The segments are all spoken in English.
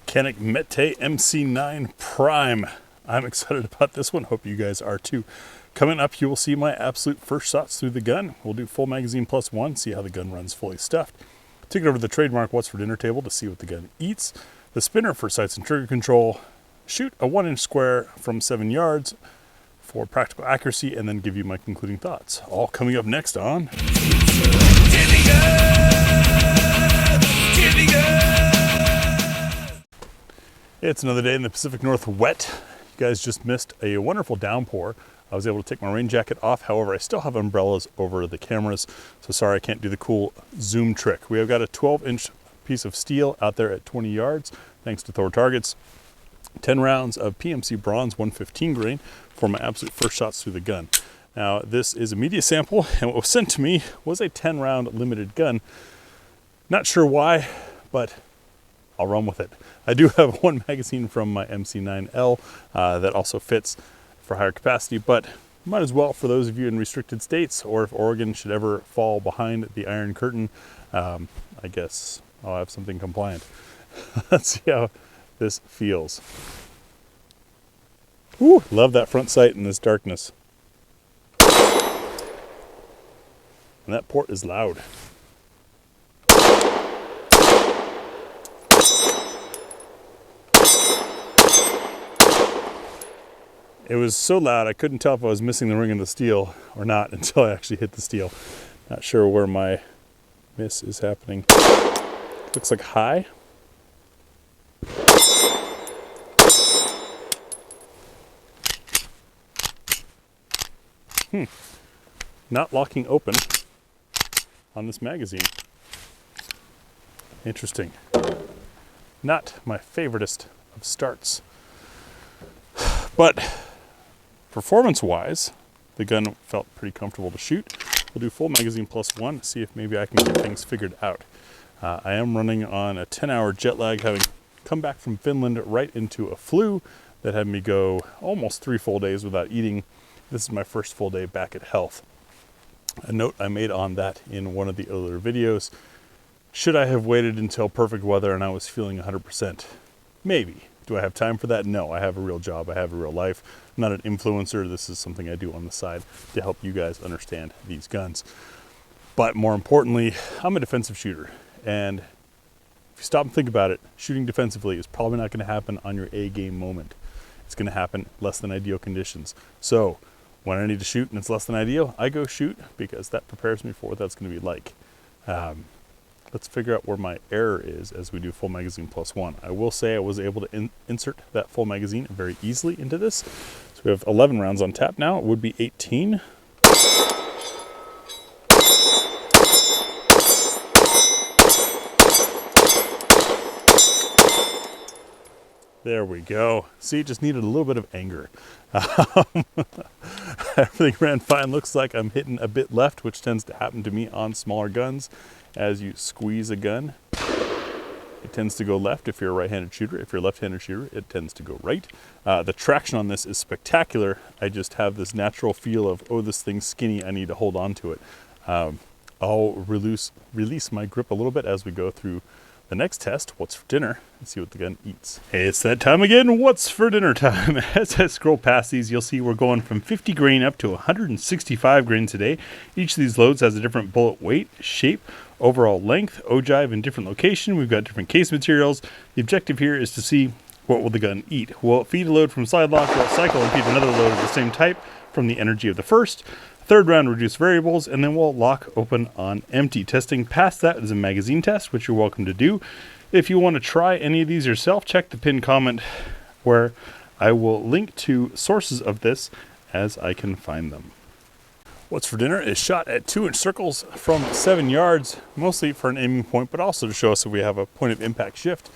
Canik METE MC9 Prime. I'm excited about this one. Hope you guys are too. Coming up, you will see my absolute first shots through the gun. We'll do full magazine plus one, see how the gun runs fully stuffed. Take it over to the trademark What's for Dinner table to see what the gun eats. The spinner for sights and trigger control. Shoot a 1-inch square from 7 yards for practical accuracy, and then give you my concluding thoughts. All coming up next on It's another day in the Pacific Northwest. You guys just missed a wonderful downpour. I was able to take my rain jacket off. However, I still have umbrellas over the cameras. So sorry I can't do the cool zoom trick. We have got a 12-inch piece of steel out there at 20 yards, thanks to Thor Targets. 10 rounds of PMC bronze 115 grain for my absolute first shots through the gun. Now, this is a media sample, and what was sent to me was a 10-round limited gun. Not sure why, but I'll run with it. I do have one magazine from my MC9L that also fits for higher capacity, but might as well for those of you in restricted states, or if Oregon should ever fall behind the Iron Curtain, I guess I'll have something compliant. Let's see how this feels. Ooh, love that front sight in this darkness. And that port is loud. It was so loud I couldn't tell if I was missing the ring in the steel or not until I actually hit the steel. Not sure where my miss is happening. Looks like high. Not locking open on this magazine. Interesting. Not my favoriteest of starts. But performance-wise, the gun felt pretty comfortable to shoot. We'll do full magazine plus one, see if maybe I can get things figured out. I am running on a 10-hour jet lag, having come back from Finland right into a flu that had me go almost 3 full days without eating. This is my first full day back at health. A note I made on that in one of the earlier videos. Should I have waited until perfect weather and I was feeling 100%? Maybe. Do I have time for that? No, I have a real job. I have a real life. I'm not an influencer. This is something I do on the side to help you guys understand these guns. But more importantly, I'm a defensive shooter. And if you stop and think about it, shooting defensively is probably not going to happen on your A-game moment. It's going to happen less than ideal conditions. So when I need to shoot and it's less than ideal, I go shoot because that prepares me for what that's going to be like. Let's figure out where my error is as we do full magazine plus one. I will say I was able to insert that full magazine very easily into this. So we have 11 rounds on tap now. It would be 18. There we go. See, just needed a little bit of anger. Everything ran fine. Looks like I'm hitting a bit left, which tends to happen to me on smaller guns. As you squeeze a gun, it tends to go left if you're a right-handed shooter. If you're a left-handed shooter, it tends to go right. The traction on this is spectacular. I just have this natural feel of, oh, this thing's skinny, I need to hold on to it. I'll release my grip a little bit as we go through the next test, what's for dinner, and see what the gun eats. Hey, it's that time again, what's for dinner time. As I scroll past these, you'll see we're going from 50 grain up to 165 grain today. Each of these loads has a different bullet weight, shape, overall length, ogive in different location. We've got different case materials. The objective here is to see what will the gun eat. Will it feed a load from side lock? Will it cycle and feed another load of the same type from the energy of the first? Third round, reduce variables, and then we'll lock open on empty. Testing past that is a magazine test, which you're welcome to do. If you want to try any of these yourself, check the pinned comment where I will link to sources of this as I can find them. What's for dinner is shot at 2-inch circles from 7 yards, mostly for an aiming point, but also to show us that we have a point of impact shift.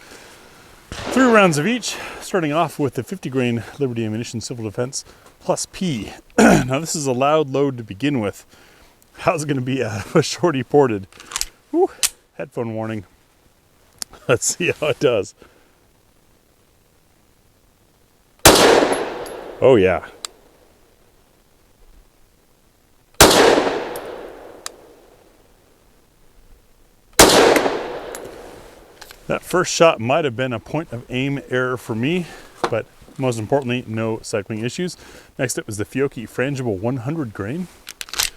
3 rounds of each, starting off with the 50 grain Liberty Ammunition Civil Defense plus P. Now this is a loud load to begin with. How's it going to be a shorty ported? Whew, headphone warning. Let's see how it does. Oh yeah. That first shot might have been a point of aim error for me, but most importantly, no cycling issues. Next up is the Fiocchi frangible 100 grain,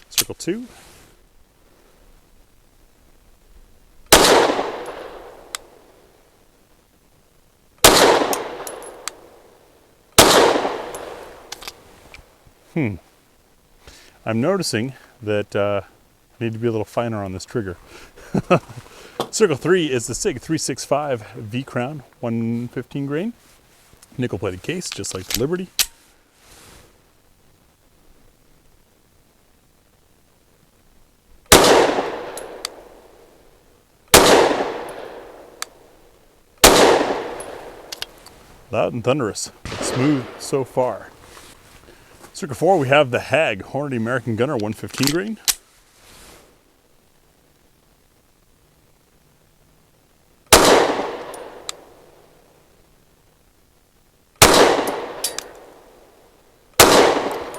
circle 2. I'm noticing that I need to be a little finer on this trigger. Circle 3 is the SIG 365 V Crown 115 grain, nickel plated case, just like the Liberty. Loud and thunderous, but smooth so far. Circle 4, we have the Hag Hornady American Gunner 115 grain.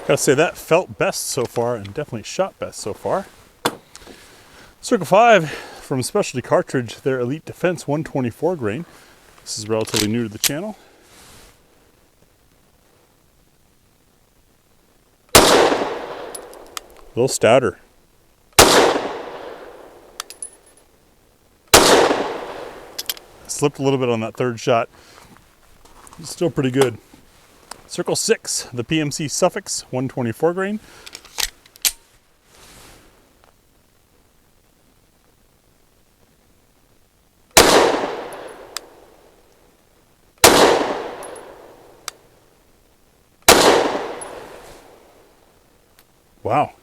Gotta say that felt best so far and definitely shot best so far. Circle 5 from Specialty Cartridge, their Elite Defense 124 grain. This is relatively new to the channel. A little stouter. Slipped a little bit on that third shot. Still pretty good. Circle 6, the PMC Suffix 124 grain. Wow.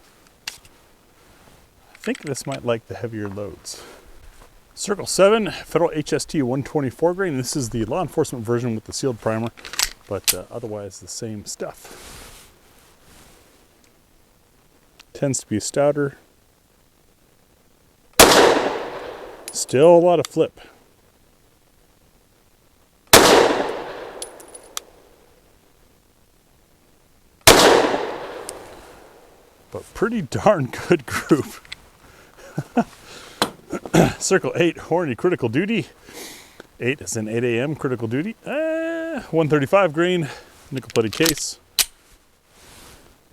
I think this might like the heavier loads. Circle 7, Federal HST 124 grain. This is the law enforcement version with the sealed primer, but otherwise the same stuff. Tends to be stouter. Still a lot of flip. But pretty darn good group. Circle 8, Hornady Critical Duty. 8 is an 8 AM Critical Duty. 135 grain, nickel plated case.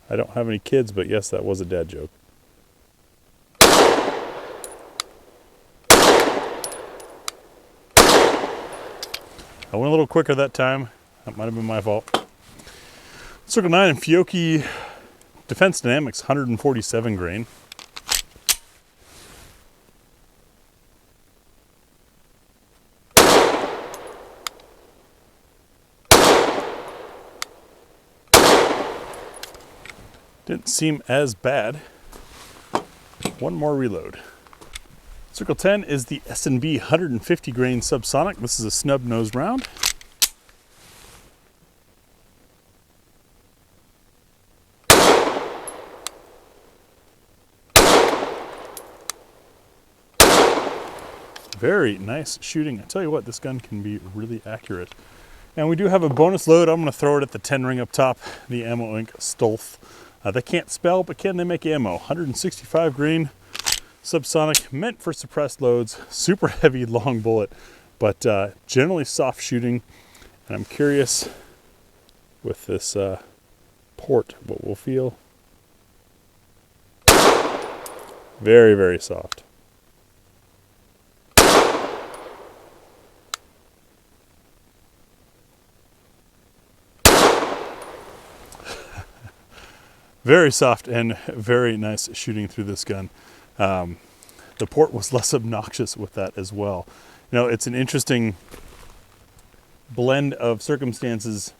I don't have any kids, but yes, that was a dad joke. I went a little quicker that time. That might have been my fault. Circle 9, Fiocchi Defense Dynamics 147 grain. Didn't seem as bad. One more reload. Circle 10 is the S&B 150 grain subsonic. This is a snub nose round. Very nice shooting. I tell you what, this gun can be really accurate. And we do have a bonus load. I'm going to throw it at the 10 ring up top, the Ammo Inc. Stolf. They can't spell, but can they make ammo? 165 grain subsonic, meant for suppressed loads. Super heavy, long bullet, but generally soft shooting. And I'm curious with this port what we'll feel. Very, very soft. Very soft and very nice shooting through this gun. The port was less obnoxious with that as well. You know, it's an interesting blend of circumstances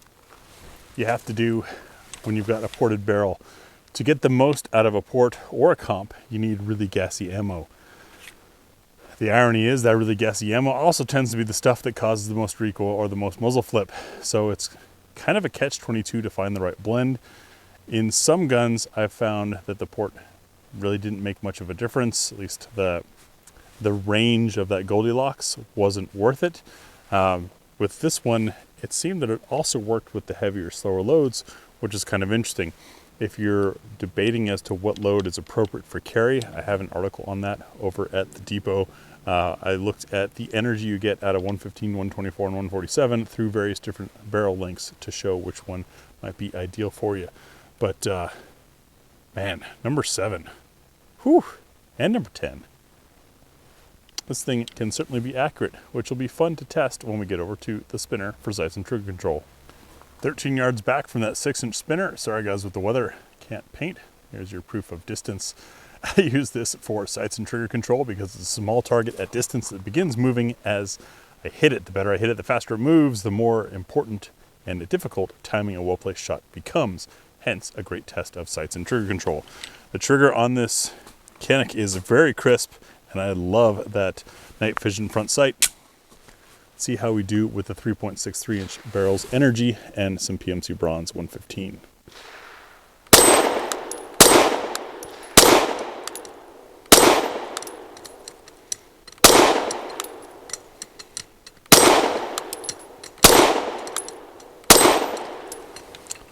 you have to do when you've got a ported barrel. To get the most out of a port or a comp, you need really gassy ammo. The irony is that really gassy ammo also tends to be the stuff that causes the most recoil or the most muzzle flip. So it's kind of a catch-22 to find the right blend. In some guns, I've found that the port really didn't make much of a difference. At least the range of that Goldilocks wasn't worth it. With this one, it seemed that it also worked with the heavier, slower loads, which is kind of interesting. If you're debating as to what load is appropriate for carry, I have an article on that over at the depot. I looked at the energy you get out of 115, 124, and 147 through various different barrel lengths to show which one might be ideal for you. But man, number 7, whew, and number 10. This thing can certainly be accurate, which will be fun to test when we get over to the spinner for sights and trigger control. 13 yards back from that 6-inch spinner. Sorry guys, with the weather, can't paint. Here's your proof of distance. I use this for sights and trigger control because it's a small target at distance that begins moving as I hit it. The better I hit it, the faster it moves, the more important and difficult timing a well-placed shot becomes. Hence, a great test of sights and trigger control. The trigger on this Canik is very crisp, and I love that night vision front sight. See how we do with the 3.63-inch barrels energy and some PMC bronze 115.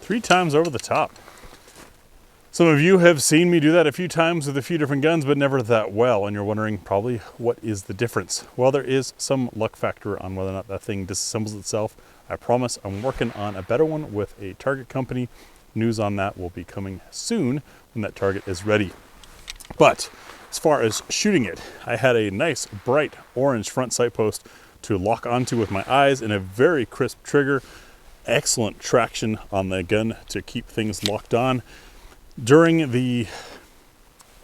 Three times over the top. Some of you have seen me do that a few times with a few different guns, but never that well, and you're wondering probably what is the difference. Well, there is some luck factor on whether or not that thing disassembles itself. I promise I'm working on a better one with a target company. News on that will be coming soon when that target is ready. But as far as shooting it, I had a nice bright orange front sight post to lock onto with my eyes and a very crisp trigger. Excellent traction on the gun to keep things locked on. During the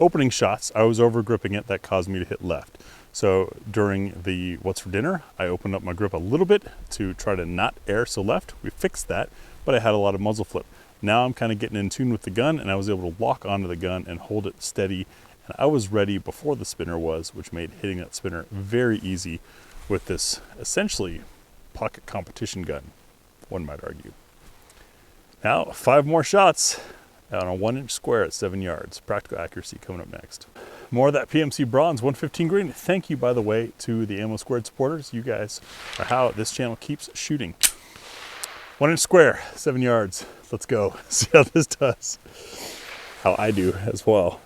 opening shots, I was over gripping it. That caused me to hit left. So during the what's for dinner, I opened up my grip a little bit to try to not air so left. We fixed that, but I had a lot of muzzle flip. Now I'm kind of getting in tune with the gun, and I was able to lock onto the gun and hold it steady. And I was ready before the spinner was, which made hitting that spinner very easy with this essentially pocket competition gun, one might argue. Now, 5 more shots on a 1-inch square at 7 yards. Practical accuracy coming up next. More of that PMC bronze 115 green. Thank you, by the way, to the Ammo Squared supporters. You guys are how this channel keeps shooting. 1-inch square, 7 yards. Let's go. See how this does. How I do as well.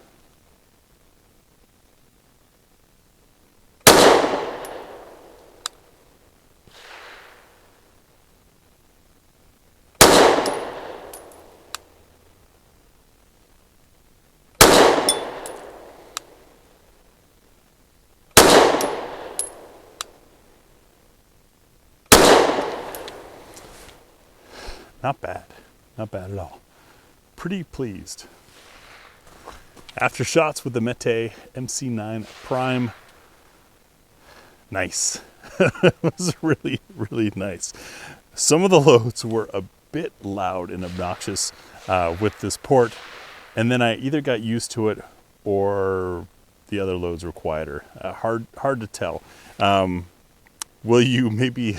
Not bad. Not bad at all. Pretty pleased. After shots with the Mete MC9 Prime. Nice. It was really, really nice. Some of the loads were a bit loud and obnoxious with this port, and then I either got used to it or the other loads were quieter. Hard to tell. Will you maybe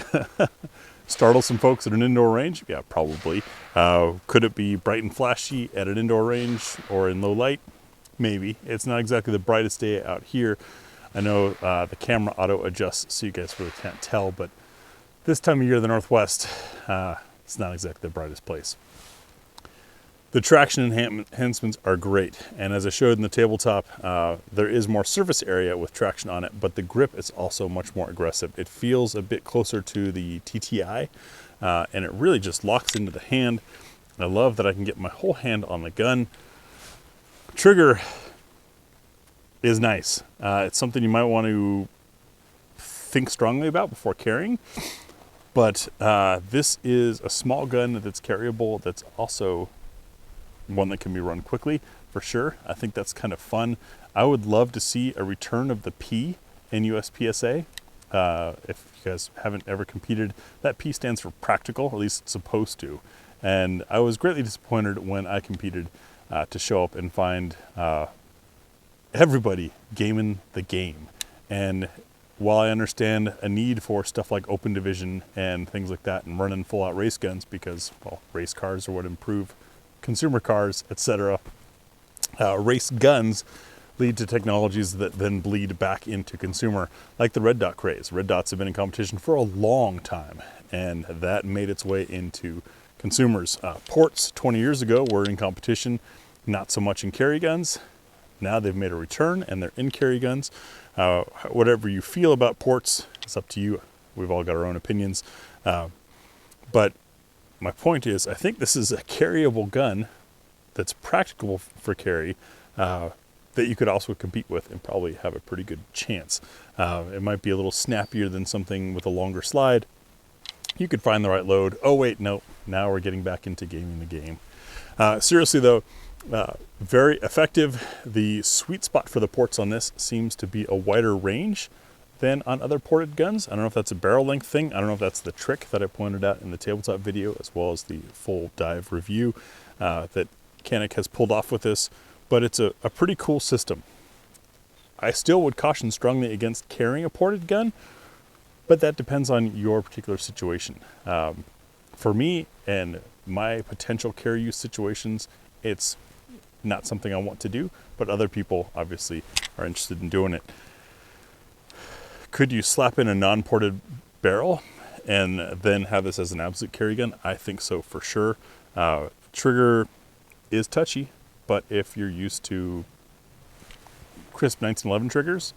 startle some folks at an indoor range? Yeah, probably. Could it be bright and flashy at an indoor range or in low light? Maybe. It's not exactly the brightest day out here. I know the camera auto adjusts so you guys really can't tell, but this time of year in the Northwest, it's not exactly the brightest place. The traction enhancements are great, and as I showed in the tabletop, there is more surface area with traction on it, but the grip is also much more aggressive. It feels a bit closer to the TTI, and it really just locks into the hand. I love that I can get my whole hand on the gun. Trigger is nice. It's something you might want to think strongly about before carrying, but this is a small gun that's carryable, that's also one that can be run quickly, for sure. I think that's kind of fun. I would love to see a return of the P in USPSA. If you guys haven't ever competed, that P stands for practical, at least it's supposed to. And I was greatly disappointed when I competed to show up and find everybody gaming the game. And while I understand a need for stuff like open division and things like that and running full out race guns because, well, race cars are what improve consumer cars, etc. Race guns lead to technologies that then bleed back into consumer, like the red dot craze. Red dots have been in competition for a long time, and that made its way into consumers. Ports 20 years ago were in competition, not so much in carry guns. Now they've made a return and they're in carry guns. Whatever you feel about ports, it's up to you. We've all got our own opinions. But my point is, I think this is a carryable gun that's practicable for carry, that you could also compete with and probably have a pretty good chance. It might be a little snappier than something with a longer slide. You could find the right load. Oh wait, no, now we're getting back into gaming the game. Seriously though, very effective. The sweet spot for the ports on this seems to be a wider range than on other ported guns. I don't know if that's a barrel length thing. I don't know if that's the trick that I pointed out in the tabletop video, as well as the full dive review that Canik has pulled off with this, but it's a pretty cool system. I still would caution strongly against carrying a ported gun, but that depends on your particular situation. For me and my potential carry use situations, it's not something I want to do, but other people obviously are interested in doing it. Could you slap in a non-ported barrel and then have this as an absolute carry gun? I think so for sure. Trigger is touchy, but if you're used to crisp 1911 triggers,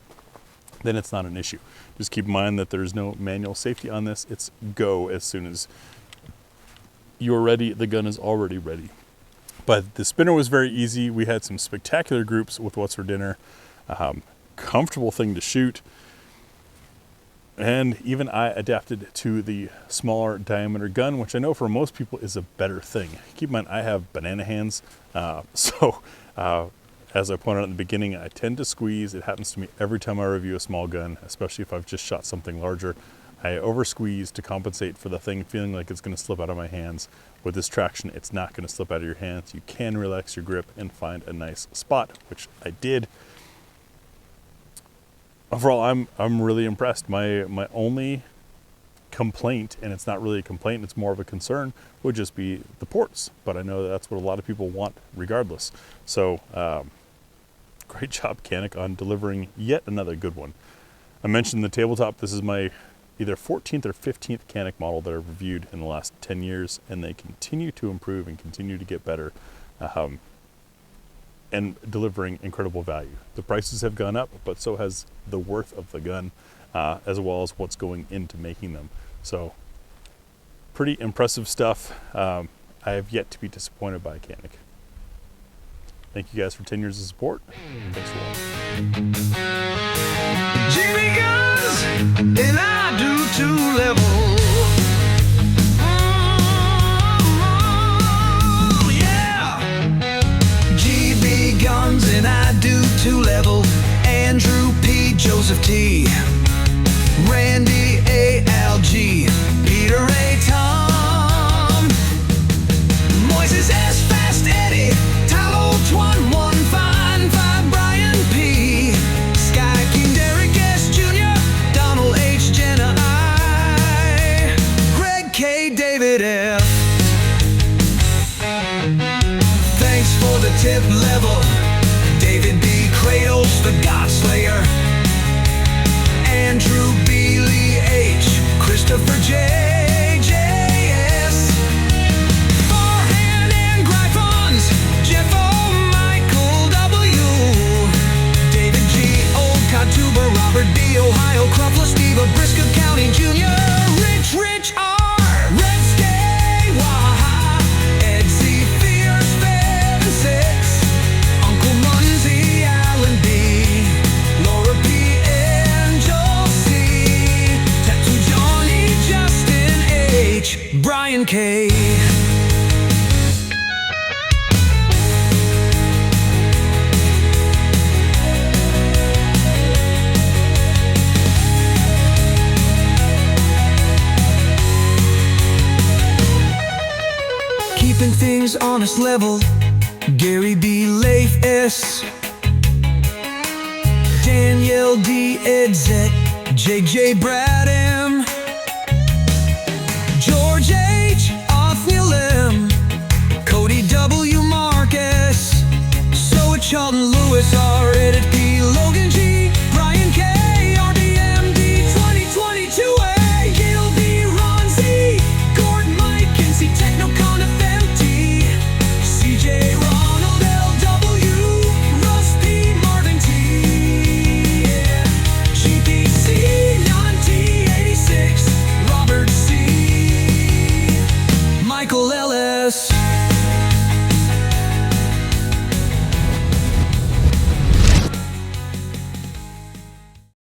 then it's not an issue. Just keep in mind that there's no manual safety on this. It's go as soon as you're ready. The gun is already ready. But the spinner was very easy. We had some spectacular groups with What's for Dinner. Comfortable thing to shoot. And even I adapted to the smaller diameter gun, which I know for most people is a better thing. Keep in mind, I have banana hands. So as I pointed out in the beginning, I tend to squeeze. It happens to me every time I review a small gun, especially if I've just shot something larger. I over squeeze to compensate for the thing feeling like it's going to slip out of my hands. With this traction, it's not going to slip out of your hands. You can relax your grip and find a nice spot, which I did. Overall, I'm really impressed. My only complaint, and it's not really a complaint, it's more of a concern, would just be the ports. But I know that's what a lot of people want regardless. So great job, Canik, on delivering yet another good one. I mentioned the tabletop. This is my either 14th or 15th Canik model that I've reviewed in the last 10 years, and they continue to improve and continue to get better. And delivering incredible value. The prices have gone up, but so has the worth of the gun, as well as what's going into making them. So pretty impressive stuff. I have yet to be disappointed by Canik. Thank you guys for 10 years of support. Thanks for watching. GBGuns, and I do 2 level. Guns and I do 2 level. Andrew P, Joseph T, Randy A, Al G, Peter A, Tom, Moises S, Fast Eddie, Tylo, Twan, 155, Brian P, Sky King, Derek S Jr., Donald H, Jenna I, Greg K, David F. Thanks for the tip level. David B, Kratos, the Godslayer, Andrew B, Lee H, Christopher J, JS, Farhan and Gryphons, Jeff O, Michael W, David G, Old Katuba, Robert B, Ohio, Crumpler, Steve of Briscoe County Jr., Rich R, Red Skate, Waha, Ed C, Fierce, Bev, and Six, Uncle Munzie, Alan B, Laura P, Angel C, Tattoo Johnny, Justin H, Brian K. Keeping things honest level. Gary B, Leif S, Danielle D, Ed Z, JJ, Brad M, George H, Othniel M, Cody W, Marcus, So Charlton Lewis, R, Edit P, Logan G, Brian K, RBM D, 2022A, Gail B, Ron Z, Gord Mike, NC Technocon FMT, CJ Ronald LW, Russ P, Marvin T, yeah. LS.